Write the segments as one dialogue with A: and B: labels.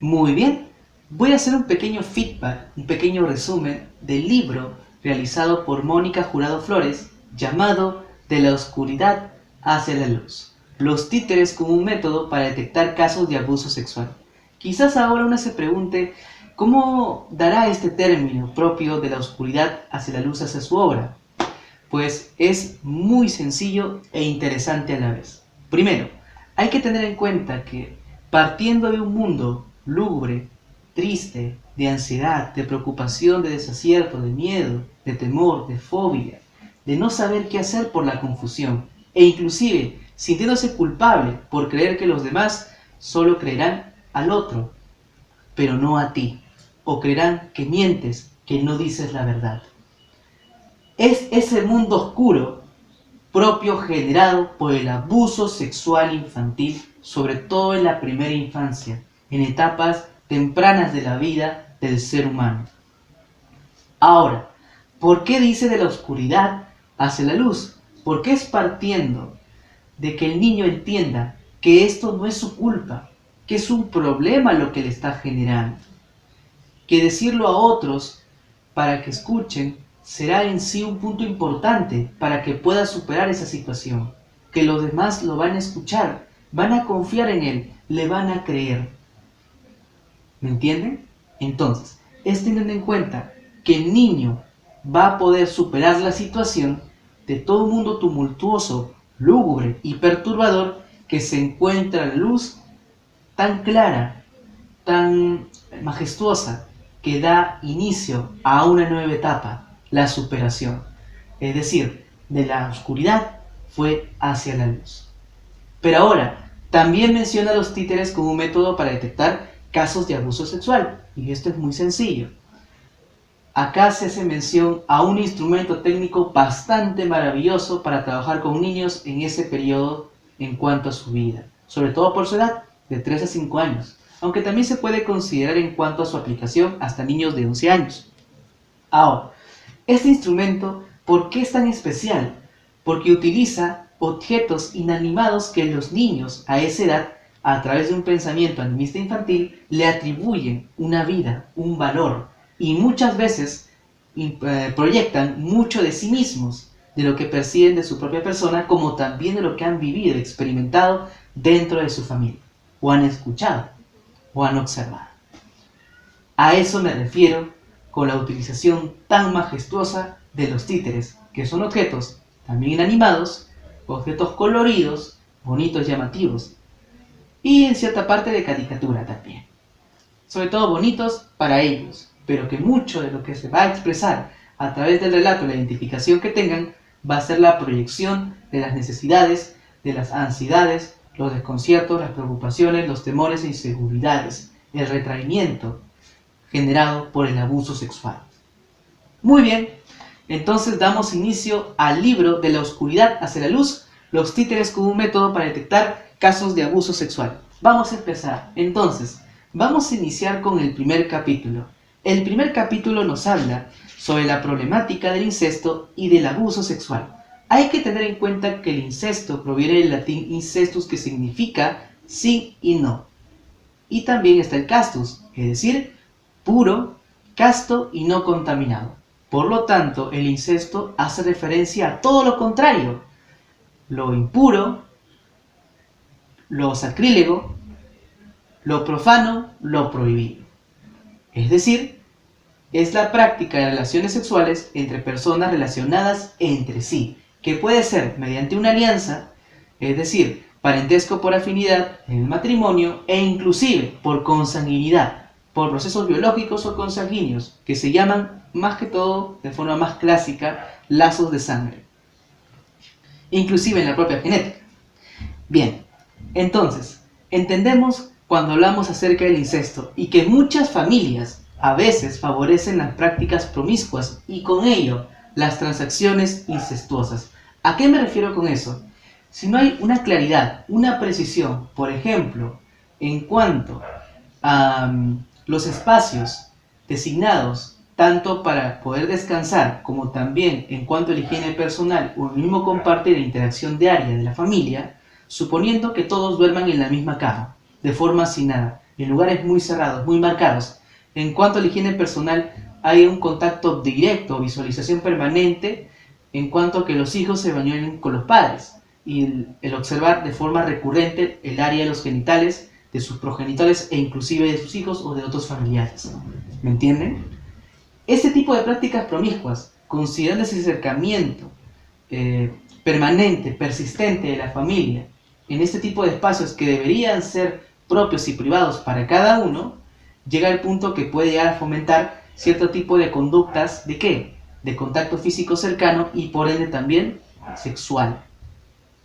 A: Muy bien, voy a hacer un pequeño feedback, un pequeño resumen del libro realizado por Mónica Jurado Flores llamado De la oscuridad hacia la luz. Los títeres como un método para detectar casos de abuso sexual. Quizás ahora uno se pregunte cómo dará este término propio de la oscuridad hacia la luz hacia su obra. Pues es muy sencillo e interesante a la vez. Primero, hay que tener en cuenta que partiendo de un mundo lúgubre, triste, de ansiedad, de preocupación, de desacierto, de miedo, de temor, de fobia, de no saber qué hacer por la confusión, e inclusive sintiéndose culpable por creer que los demás solo creerán al otro, pero no a ti, o creerán que mientes, que no dices la verdad. Es ese mundo oscuro propio generado por el abuso sexual infantil, sobre todo en la primera infancia, en etapas tempranas de la vida del ser humano. Ahora, ¿por qué dice de la oscuridad hacia la luz? Porque es partiendo de que el niño entienda que esto no es su culpa, que es un problema lo que le está generando, que decirlo a otros para que escuchen será en sí un punto importante para que pueda superar esa situación, que los demás lo van a escuchar, van a confiar en él, le van a creer. ¿Me entienden? Entonces, es teniendo en cuenta que el niño va a poder superar la situación de todo un mundo tumultuoso, lúgubre y perturbador que se encuentra la luz tan clara, tan majestuosa, que da inicio a una nueva etapa, la superación. Es decir, de la oscuridad fue hacia la luz. Pero ahora, también menciona los títeres como un método para detectar casos de abuso sexual. Y esto es muy sencillo. Acá se hace mención a un instrumento técnico bastante maravilloso para trabajar con niños en ese periodo en cuanto a su vida, sobre todo por su edad, de 3 a 5 años, aunque también se puede considerar en cuanto a su aplicación hasta niños de 11 años. Ahora, este instrumento, ¿por qué es tan especial? Porque utiliza objetos inanimados que los niños a esa edad, a través de un pensamiento animista infantil, le atribuyen una vida, un valor, y muchas veces proyectan mucho de sí mismos, de lo que perciben de su propia persona, como también de lo que han vivido, experimentado dentro de su familia, o han escuchado, o han observado. A eso me refiero con la utilización tan majestuosa de los títeres, que son objetos también inanimados, objetos coloridos, bonitos, llamativos, y en cierta parte de caricatura también. Sobre todo bonitos para ellos, pero que mucho de lo que se va a expresar a través del relato y la identificación que tengan va a ser la proyección de las necesidades, de las ansiedades, los desconciertos, las preocupaciones, los temores e inseguridades, el retraimiento generado por el abuso sexual. Muy bien, entonces damos inicio al libro De la oscuridad hacia la luz, los títeres como un método para detectar casos de abuso sexual. Vamos a empezar. Entonces, vamos a iniciar con el primer capítulo. El primer capítulo nos habla sobre la problemática del incesto y del abuso sexual. Hay que tener en cuenta que el incesto proviene del latín incestus, que significa sí y no. Y también está el castus, es decir, puro, casto y no contaminado. Por lo tanto, el incesto hace referencia a todo lo contrario, lo impuro, lo sacrílego, lo profano, lo prohibido. Es decir, es la práctica de relaciones sexuales entre personas relacionadas entre sí, que puede ser mediante una alianza, es decir, parentesco por afinidad en el matrimonio, e inclusive por consanguinidad, por procesos biológicos o consanguíneos, que se llaman, más que todo, de forma más clásica, lazos de sangre, inclusive en la propia genética. Bien, entonces, entendemos cuando hablamos acerca del incesto y que muchas familias a veces favorecen las prácticas promiscuas y con ello las transacciones incestuosas. ¿A qué me refiero con eso? Si no hay una claridad, una precisión, por ejemplo, en cuanto a los espacios designados tanto para poder descansar como también en cuanto a la higiene personal o el mismo compartir la interacción diaria de la familia, suponiendo que todos duerman en la misma cama, de forma asignada, en lugares muy cerrados, muy marcados. En cuanto a la higiene personal, hay un contacto directo, visualización permanente, en cuanto a que los hijos se bañen con los padres, y el observar de forma recurrente el área de los genitales de sus progenitores e inclusive de sus hijos o de otros familiares. ¿Me entienden? Este tipo de prácticas promiscuas, considerando ese acercamiento permanente, persistente de la familia, en este tipo de espacios que deberían ser propios y privados para cada uno, llega al punto que puede llegar a fomentar cierto tipo de conductas ¿de qué? De contacto físico cercano y por ende también sexual.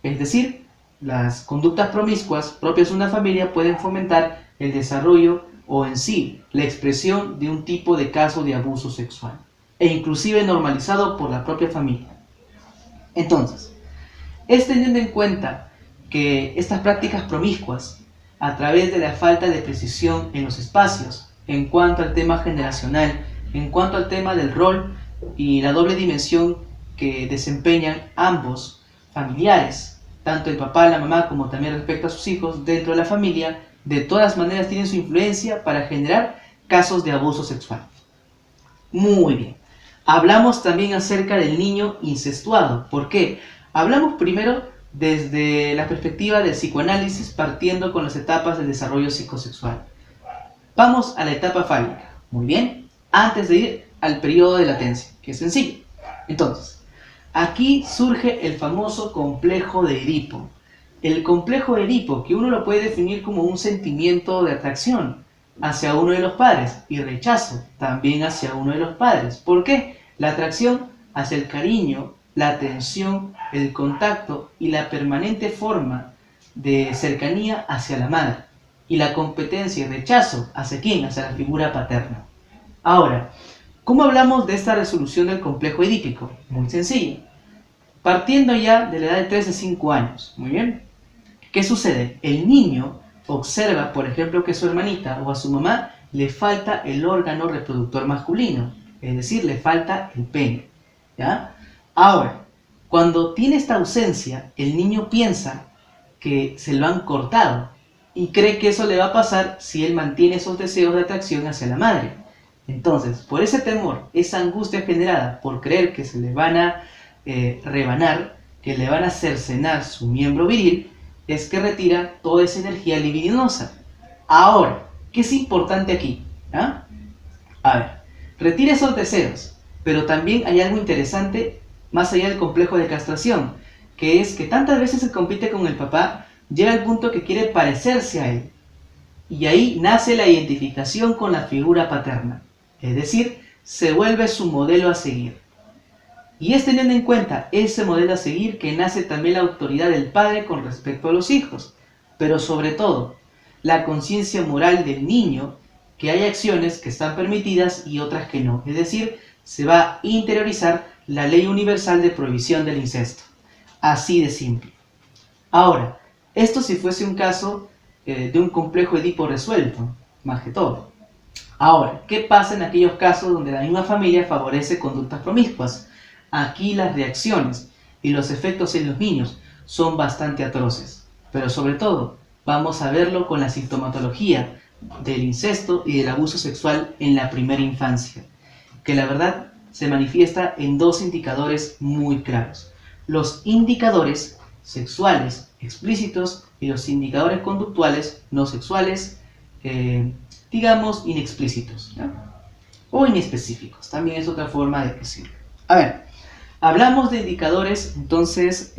A: Es decir, las conductas promiscuas propias de una familia pueden fomentar el desarrollo o en sí la expresión de un tipo de caso de abuso sexual e inclusive normalizado por la propia familia. Entonces, es teniendo en cuenta que estas prácticas promiscuas, a través de la falta de precisión en los espacios, en cuanto al tema generacional, en cuanto al tema del rol y la doble dimensión que desempeñan ambos familiares, tanto el papá, la mamá, como también respecto a sus hijos dentro de la familia, de todas maneras tienen su influencia para generar casos de abuso sexual. Muy bien. Hablamos también acerca del niño incestuado. ¿Por qué? Hablamos primero desde la perspectiva del psicoanálisis, partiendo con las etapas del desarrollo psicosexual. Vamos a la etapa fálica. Muy bien. Antes de ir al periodo de latencia, que es sencillo. Entonces, aquí surge el famoso complejo de Edipo. El complejo de Edipo, que uno lo puede definir como un sentimiento de atracción hacia uno de los padres y rechazo también hacia uno de los padres. ¿Por qué? La atracción hacia el cariño, la atención, el contacto y la permanente forma de cercanía hacia la madre. Y la competencia y rechazo hacia quién, hacia la figura paterna. Ahora, ¿cómo hablamos de esta resolución del complejo edípico? Muy sencillo. Partiendo ya de la edad de 3 a 5 años. Muy bien. ¿Qué sucede? El niño observa, por ejemplo, que a su hermanita o a su mamá le falta el órgano reproductor masculino, es decir, le falta el pene, ¿ya? Ahora, cuando tiene esta ausencia, el niño piensa que se lo han cortado y cree que eso le va a pasar si él mantiene esos deseos de atracción hacia la madre. Entonces, por ese temor, esa angustia generada por creer que se le van a rebanar, que le van a cercenar su miembro viril, es que retira toda esa energía libidinosa. Ahora, ¿qué es importante aquí? ¿Ah? A ver, retira esos deseos, pero también hay algo interesante más allá del complejo de castración, que es que tantas veces se compite con el papá, llega al punto que quiere parecerse a él. Y ahí nace la identificación con la figura paterna, es decir, se vuelve su modelo a seguir. Y es teniendo en cuenta ese modelo a seguir que nace también la autoridad del padre con respecto a los hijos, pero sobre todo, la conciencia moral del niño, que hay acciones que están permitidas y otras que no. Es decir, se va a interiorizar la ley universal de prohibición del incesto. Así de simple. Ahora, esto si fuese un caso de un complejo Edipo resuelto, más que todo. Ahora, ¿qué pasa en aquellos casos donde la misma familia favorece conductas promiscuas? Aquí las reacciones y los efectos en los niños son bastante atroces, pero sobre todo vamos a verlo con la sintomatología del incesto y del abuso sexual en la primera infancia, que la verdad se manifiesta en dos indicadores muy claros: los indicadores sexuales explícitos y los indicadores conductuales no sexuales, digamos, inexplícitos, ¿no? O inespecíficos, también es otra forma de decirlo. A ver, hablamos de indicadores entonces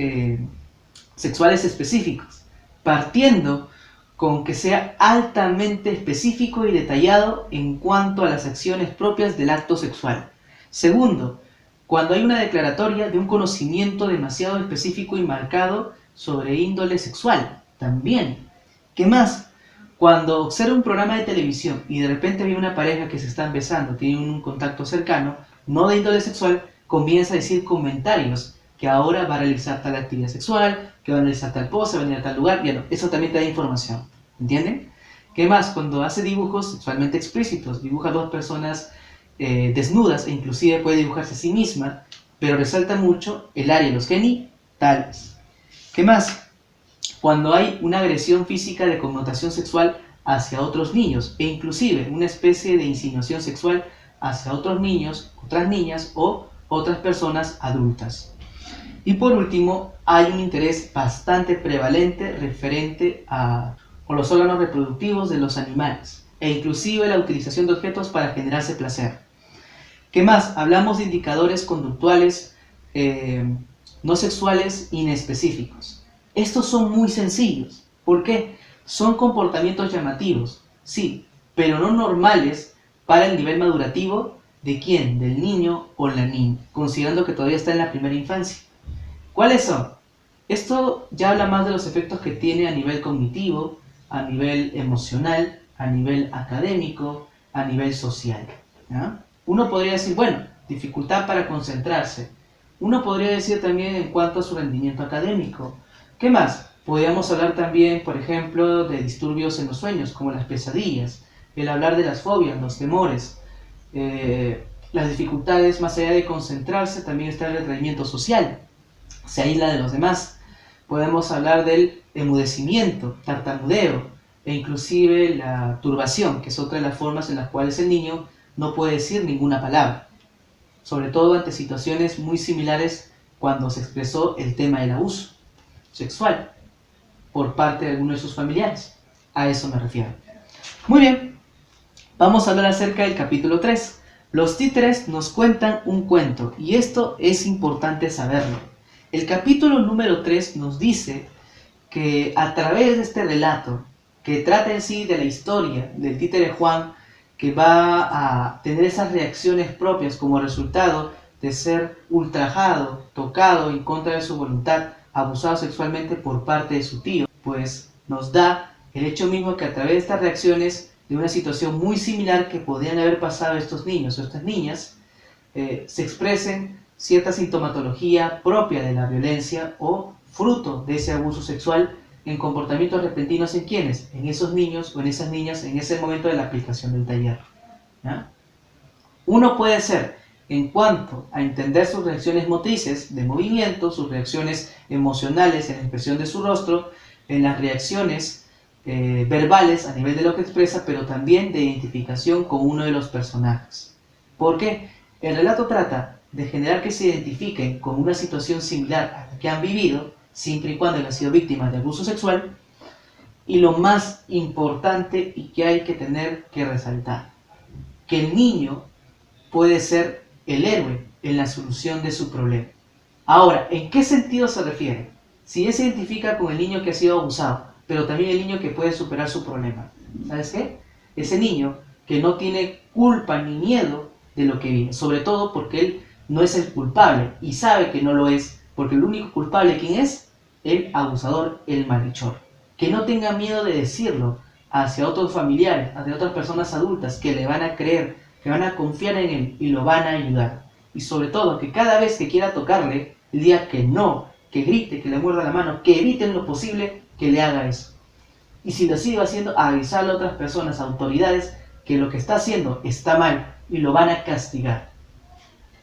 A: sexuales específicos, partiendo con que sea altamente específico y detallado en cuanto a las acciones propias del acto sexual. Segundo, cuando hay una declaratoria de un conocimiento demasiado específico y marcado sobre índole sexual, también. ¿Qué más? Cuando observa un programa de televisión y de repente ve una pareja que se están besando, tienen un contacto cercano, no de índole sexual, comienza a decir comentarios que ahora va a realizar tal actividad sexual, que va a realizar tal pose, va a venir a tal lugar, ya no, eso también te da información, ¿entienden? ¿Qué más? Cuando hace dibujos sexualmente explícitos, dibuja a dos personas desnudas e inclusive puede dibujarse a sí misma, pero resalta mucho el área de los genitales. ¿Qué más? Cuando hay una agresión física de connotación sexual hacia otros niños e inclusive una especie de insinuación sexual hacia otros niños, otras niñas o otras personas adultas. Y por último, hay un interés bastante prevalente referente a los órganos reproductivos de los animales e inclusive la utilización de objetos para generarse placer. ¿Qué más? Hablamos de indicadores conductuales no sexuales inespecíficos. Estos son muy sencillos. ¿Por qué? Son comportamientos llamativos, sí, pero no normales para el nivel madurativo de quién, del niño o la niña, considerando que todavía está en la primera infancia. ¿Cuáles son? Esto ya habla más de los efectos que tiene a nivel cognitivo, a nivel emocional, a nivel académico, a nivel social. ¿Ya? Uno podría decir, bueno, dificultad para concentrarse. Uno podría decir también en cuanto a su rendimiento académico. ¿Qué más? Podríamos hablar también, por ejemplo, de disturbios en los sueños, como las pesadillas, el hablar de las fobias, los temores, las dificultades más allá de concentrarse, también está el retraimiento social, se aísla de los demás. Podemos hablar del emudecimiento, tartamudeo, e inclusive la turbación, que es otra de las formas en las cuales el niño no puede decir ninguna palabra, sobre todo ante situaciones muy similares cuando se expresó el tema del abuso sexual por parte de alguno de sus familiares. A eso me refiero. Muy bien, vamos a hablar acerca del capítulo 3. Los títeres nos cuentan un cuento y esto es importante saberlo. El capítulo número 3 nos dice que a través de este relato, que trata en sí de la historia del títere Juan, que va a tener esas reacciones propias como resultado de ser ultrajado, tocado en contra de su voluntad, abusado sexualmente por parte de su tío, pues nos da el hecho mismo que a través de estas reacciones de una situación muy similar que podrían haber pasado estos niños o estas niñas, se expresen cierta sintomatología propia de la violencia o fruto de ese abuso sexual en comportamientos repentinos en quienes, en esos niños o en esas niñas en ese momento de la aplicación del taller. ¿Ya? Uno puede ser en cuanto a entender sus reacciones motrices de movimiento, sus reacciones emocionales en la expresión de su rostro, en las reacciones verbales a nivel de lo que expresa, pero también de identificación con uno de los personajes. ¿Por qué? El relato trata de generar que se identifiquen con una situación similar a la que han vivido, siempre y cuando hayan sido víctimas de abuso sexual, y lo más importante y que hay que tener que resaltar, que el niño puede ser el héroe en la solución de su problema. Ahora, ¿en qué sentido se refiere? Si él se identifica con el niño que ha sido abusado, pero también el niño que puede superar su problema. ¿Sabes qué? Ese niño que no tiene culpa ni miedo de lo que vive, sobre todo porque él no es el culpable y sabe que no lo es, porque el único culpable, ¿quién es? El abusador, el malhechor. Que no tenga miedo de decirlo hacia otros familiares, hacia otras personas adultas que le van a creer, que van a confiar en él y lo van a ayudar. Y sobre todo, que cada vez que quiera tocarle, el día que no, que grite, que le muerda la mano, que eviten lo posible que le haga eso. Y si lo sigue haciendo, avisarle a otras personas, autoridades, que lo que está haciendo está mal y lo van a castigar.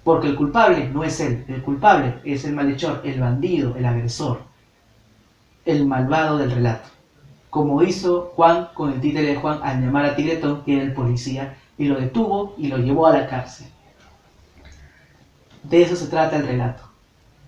A: Porque el culpable no es él, el culpable es el malhechor, el bandido, el agresor, el malvado del relato. Como hizo Juan con el títere de Juan al llamar a Tigretón, que era el policía, y lo detuvo y lo llevó a la cárcel. De eso se trata el relato.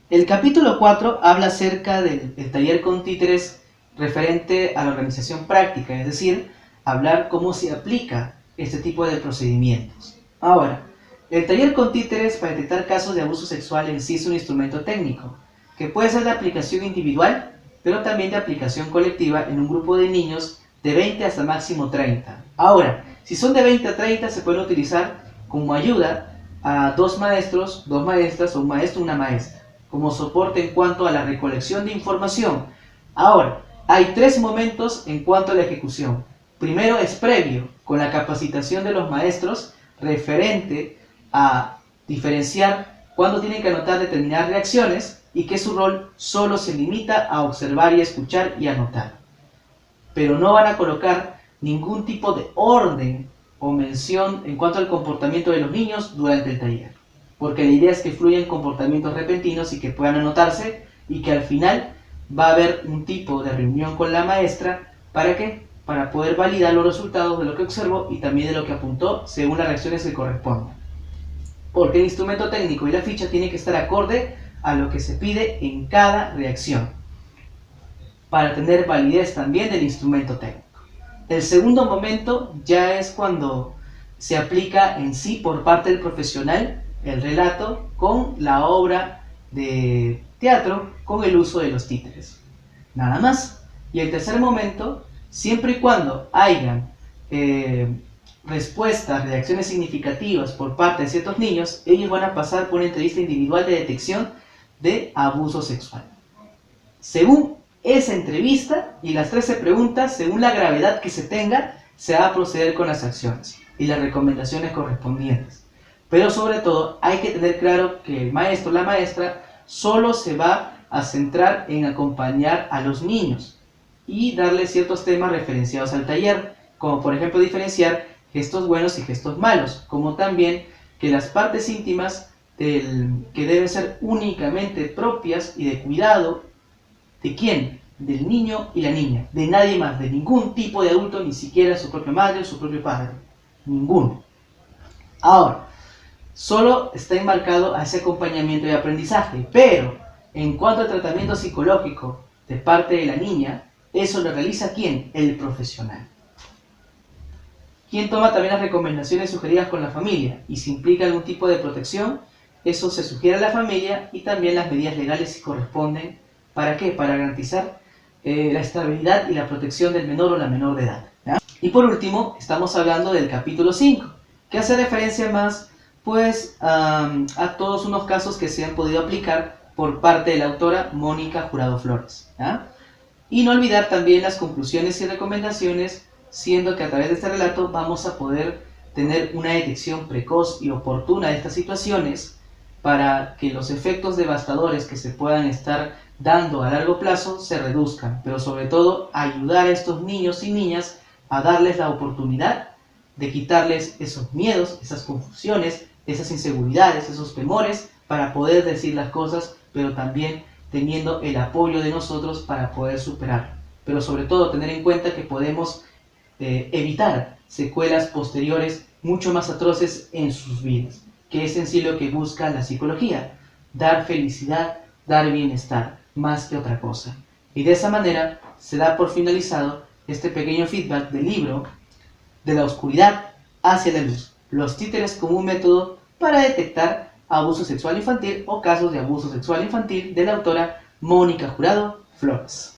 A: El capítulo 4 habla acerca del taller con títeres referente a la organización práctica, es decir, hablar cómo se aplica este tipo de procedimientos. Ahora, el taller con títeres para detectar casos de abuso sexual en sí es un instrumento técnico, que puede ser de aplicación individual, pero también de aplicación colectiva en un grupo de niños de 20 hasta máximo 30. Ahora, si son de 20 a 30, se pueden utilizar como ayuda a dos maestros, dos maestras o un maestro o una maestra, como soporte en cuanto a la recolección de información. Ahora, hay tres momentos en cuanto a la ejecución. Primero es previo, con la capacitación de los maestros referente a diferenciar cuándo tienen que anotar determinadas reacciones y que su rol solo se limita a observar y escuchar y anotar. Pero no van a colocar ningún tipo de orden o mención en cuanto al comportamiento de los niños durante el taller. Porque la idea es que fluyan comportamientos repentinos y que puedan anotarse y que al final va a haber un tipo de reunión con la maestra. ¿Para qué? para poder validar los resultados de lo que observó y también de lo que apuntó según las reacciones que correspondan. Porque el instrumento técnico y la ficha tienen que estar acorde a lo que se pide en cada reacción, para tener validez también del instrumento técnico. El segundo momento ya es cuando se aplica en sí por parte del profesional el relato con la obra de teatro con el uso de los títeres. Nada más. Y el tercer momento, siempre y cuando hayan respuestas, reacciones significativas por parte de ciertos niños, ellos van a pasar por una entrevista individual de detección de abuso sexual. Según esa entrevista y las 13 preguntas, según la gravedad que se tenga, se va a proceder con las acciones y las recomendaciones correspondientes. Pero sobre todo hay que tener claro que el maestro o la maestra solo se va a centrar en acompañar a los niños y darles ciertos temas referenciados al taller, como por ejemplo diferenciar gestos buenos y gestos malos, como también que las partes íntimas que deben ser únicamente propias y de cuidado. ¿De quién? Del niño y la niña, de nadie más, de ningún tipo de adulto, ni siquiera su propia madre o su propio padre, ninguno. Ahora, solo está enmarcado a ese acompañamiento y aprendizaje, pero en cuanto al tratamiento psicológico de parte de la niña, eso lo realiza ¿quién? El profesional. ¿Quién toma también las recomendaciones sugeridas con la familia? Y si implica algún tipo de protección, eso se sugiere a la familia y también las medidas legales si corresponden. ¿Para qué? Para garantizar la estabilidad y la protección del menor o la menor de edad, ¿ya? Y por último, estamos hablando del capítulo 5, que hace referencia más pues, a todos unos casos que se han podido aplicar por parte de la autora Mónica Jurado Flores, ¿ya? Y no olvidar también las conclusiones y recomendaciones, siendo que a través de este relato vamos a poder tener una detección precoz y oportuna de estas situaciones para que los efectos devastadores que se puedan estar dando a largo plazo se reduzcan, pero sobre todo ayudar a estos niños y niñas a darles la oportunidad de quitarles esos miedos, esas confusiones, esas inseguridades, esos temores, para poder decir las cosas, pero también teniendo el apoyo de nosotros para poder superarlo. Pero sobre todo tener en cuenta que podemos evitar secuelas posteriores mucho más atroces en sus vidas, que es en sí lo que busca la psicología, dar felicidad, dar bienestar, más que otra cosa. Y de esa manera se da por finalizado este pequeño feedback del libro De la oscuridad hacia la luz, los títeres como un método para detectar abuso sexual infantil o casos de abuso sexual infantil, de la autora Mónica Jurado Flores.